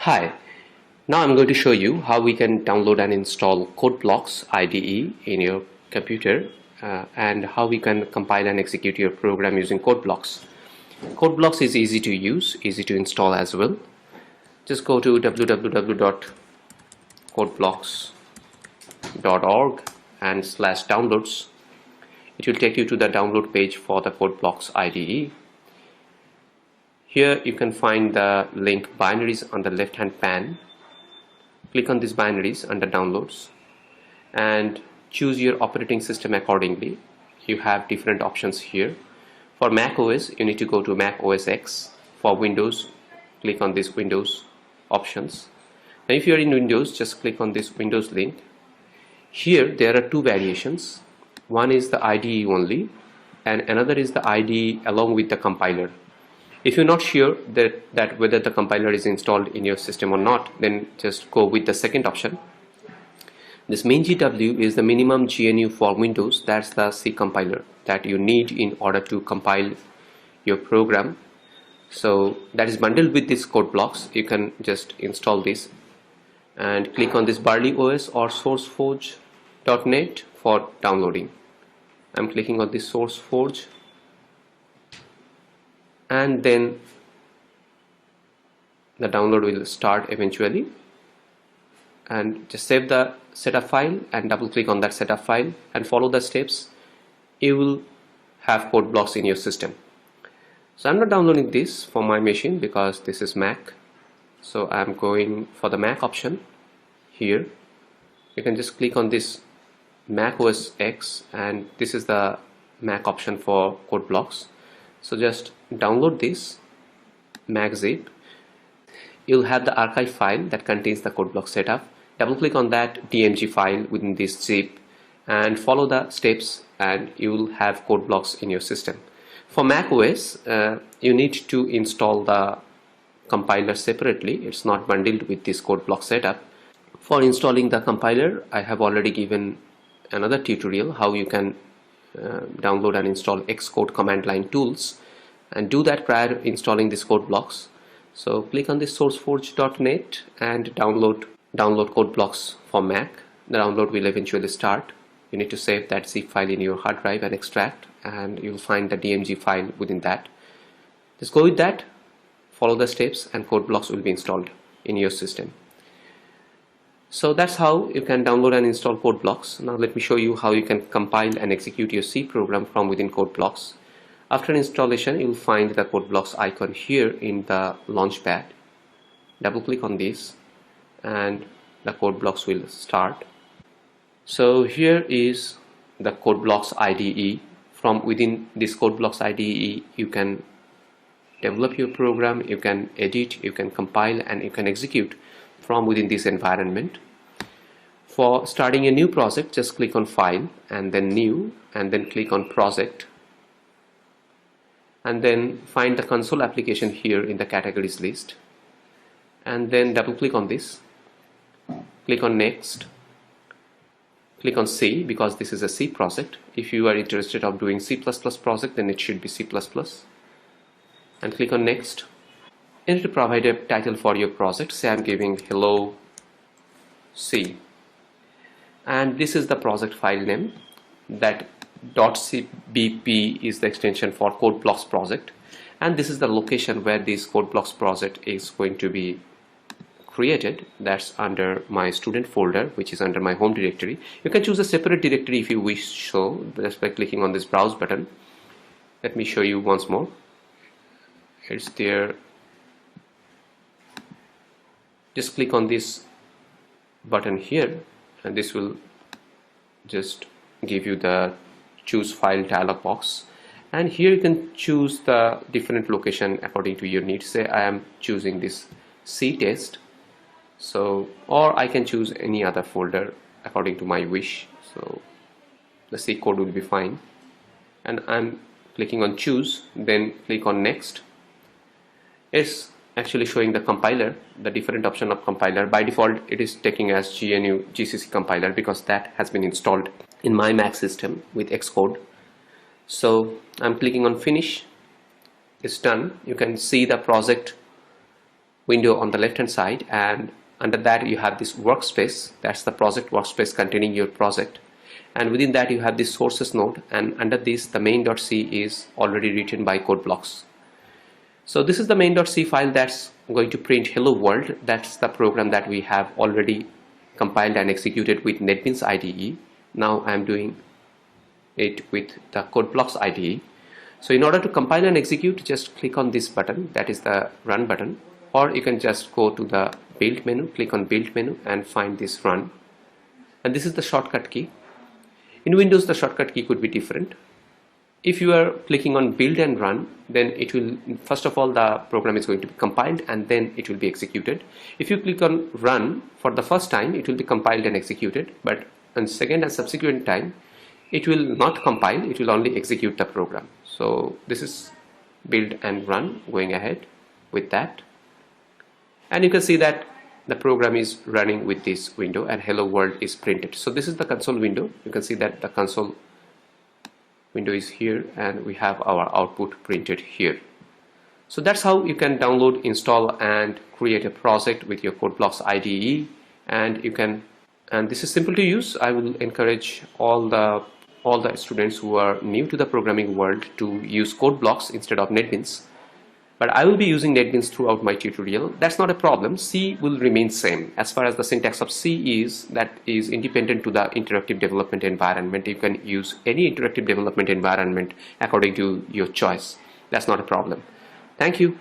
Hi, now I'm going to show you how we can download and install Codeblocks IDE in your computer and how we can compile and execute your program using Codeblocks. Codeblocks is easy to use, easy to install as well. Just go to www.codeblocks.org and /downloads. It will take you to the download page for the Codeblocks IDE. Here you can find the link binaries on the left hand pane. Click on these binaries under downloads and choose your operating system accordingly. You have different options here. For Mac OS, you need to go to Mac OS X. For Windows, click on this Windows options. Now if you are in Windows, just click on this Windows link. Here there are two variations. One is the IDE only and another is the IDE along with the compiler. If you're not sure that whether the compiler is installed in your system or not, then just go with the second option. This MinGW is the minimum GNU for Windows. That's the C compiler that you need in order to compile your program. So that is bundled with this Codeblocks. You can just install this and click on this Barley OS or SourceForge.net for downloading. I'm clicking on this SourceForge. And then the download will start eventually, and just save the setup file and double click on that setup file and follow the steps. You will have Codeblocks in your system. So I'm not downloading this for my machine because this is Mac, so I'm going for the Mac option. Here you can just click on this Mac OS X and this is the Mac option for Codeblocks. So just download this MacZip. You'll have the archive file that contains the Codeblocks setup. Double click on that DMG file within this zip and follow the steps and you will have Codeblocks in your system. For Mac OS, you need to install the compiler separately. It's not bundled with this Codeblocks setup. For installing the compiler, I have already given another tutorial how you can download and install Xcode command line tools, and do that prior to installing this Codeblocks. So click on this sourceforge.net and download Codeblocks for Mac. The download will eventually start. You need to save that zip file in your hard drive and extract, and you'll find the DMG file within that. Just go with that, follow the steps, and Codeblocks will be installed in your system. So that's how you can download and install Codeblocks. Now let me show you how you can compile and execute your C program from within Codeblocks. After installation, you will find the Codeblocks icon here in the launchpad. Double click on this and the Codeblocks will start. So here is the Codeblocks IDE. From within this Codeblocks IDE, you can develop your program, you can edit, you can compile, and you can execute from within this environment. For starting a new project, just click on File and then New and then click on Project and then find the console application here in the categories list and then double click on this, click on Next, click on C because this is a C project. If you are interested of doing C++ project, then it should be C++ and click on Next. You need to provide a title for your project. Say I'm giving Hello C, and this is the project file name. That .cbp is the extension for Codeblocks project, and this is the location where this Codeblocks project is going to be created. That's under my student folder, which is under my home directory. You can choose a separate directory if you wish so, just by clicking on this browse button. Let me show you once more. It's there. Just click on this button here and this will just give you the choose file dialog box, and here you can choose the different location according to your needs. Say I am choosing this C test, so or I can choose any other folder according to my wish, so the C code will be fine, and I'm clicking on choose, then click on next. It's actually showing the compiler, the different option of compiler. By default it is taking as GNU GCC compiler because that has been installed in my Mac system with Xcode. So I'm clicking on finish. It's done. You can see the project window on the left hand side, and under that you have this workspace. That's the project workspace containing your project, and within that you have this sources node, and under this the main.c is already written by Codeblocks. So this is the main.c file that's going to print hello world. That's the program that we have already compiled and executed with NetBeans IDE. Now I'm doing it with the Codeblocks IDE. So in order to compile and execute, just click on this button, that is the run button, or you can just go to the build menu, click on build menu and find this run, and this is the shortcut key. In Windows the shortcut key could be different. If you are clicking on build and run, then it will, first of all the program is going to be compiled and then it will be executed. If you click on run for the first time, it will be compiled and executed, but on second and subsequent time it will not compile, it will only execute the program. So this is build and run going ahead with that, and you can see that the program is running with this window and hello world is printed. So this is the console window. You can see that the console window is here and we have our output printed here. So that's how you can download, install and create a project with your Codeblocks IDE, and you can, and this is simple to use. I will encourage all the students who are new to the programming world to use Codeblocks instead of NetBeans. But I will be using NetBeans throughout my tutorial. That's not a problem. C will remain same. As far as the syntax of C is, that is independent to the interactive development environment. You can use any interactive development environment according to your choice. That's not a problem. Thank you.